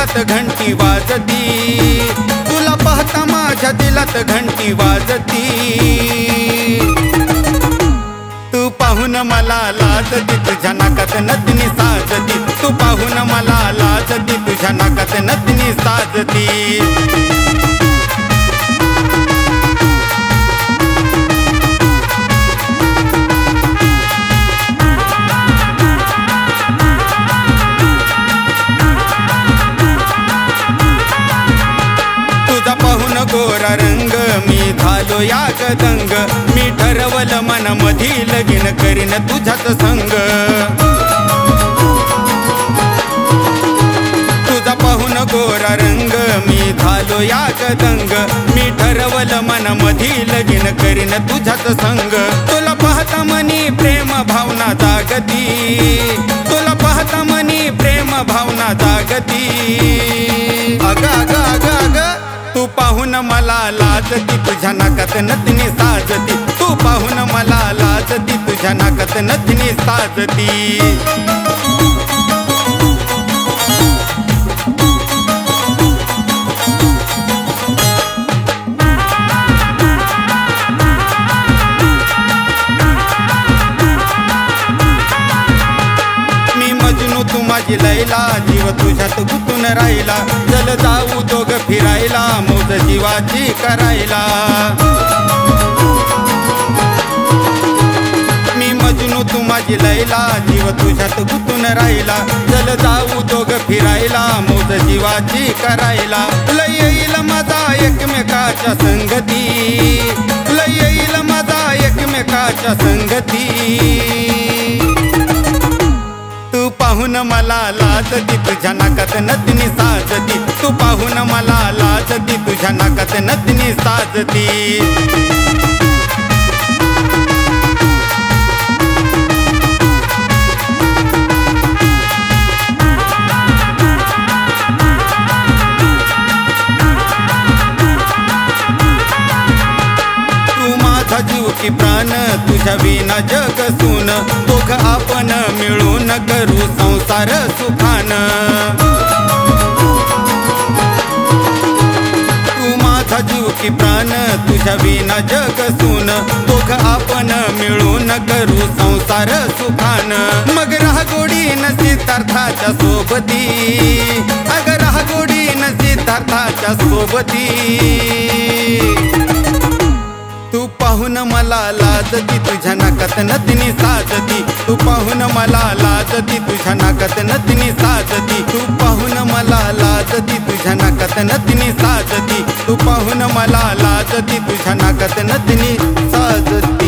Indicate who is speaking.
Speaker 1: दिलात घंटी वाजती, तुला पाहता माझ्या दिलात घंटी वाजती। तू पाहून मला लाजती, तुझ्या नाकात नथनी साजती, तू पाहून मला लाजती, तुझ्या नाकात नथनी साजती। गोरा रंग मी झालो या गदंग, मी ठरवलं मन मधी लगीन करीन तुझ्याच संग। तुझा पाहून गोरा रंग मी झालो या गदंग, मी ठरवलं मन मधी लगीन करीन तुझ्याच संग। तुला पाहता मनी प्रेम भावना जागती, तुला पाहता मनी प्रेम भावना जागती। अग अग अग अग तू पाहून मला लाजती, तुझ्या नाकात नथनी साजती, तू पाहून मला लाजती, तुझ्या नाकात नथनी साजती। तू माझी लैला, जीव तुझ्यात गुंतून राहिला, चल जाऊ दोघ फिरायला, मौज जीवाची करायला। मी मजनू तू माझी लैला, जीव तुझ्यात गुंतून राहिला, चल जाऊ दोघ फिरायला, मौज जीवाची करायला। लय येईल माझा एकमेकाच्या संगती, लय येईल माझा एकमेकाच्या संगती। तू पाहून मला लाजती, तुझ्या नाकात नथनी साजती, तू पाहून मला लाजती, तुझ्या नाकात नथनी साजती। जीव की प्राण तुझ्या विना जग सून, दोघ आपण मिळून करू संसार सुखान। तू माझा जीव की प्राण तुझ्या विना जग सून, दोघ आपण मिळून करू संसार सुखान। मग राह गोडीन सिद्धार्थाच्या सोबती, अग राह गोडीन सिद्धार्थाच्या सोबती। तू पाहून मला लाजती, तुझ्या नाकात नथनी साजती, तू पाहून मला लाजती, तुझ्या नाकात नथनी साजती, तू पाहून मला लाजती, तुझ्या नाकात नथनी साजती, तू पाहून मला लाजती, तुझ्या नाकात नथनी साजती।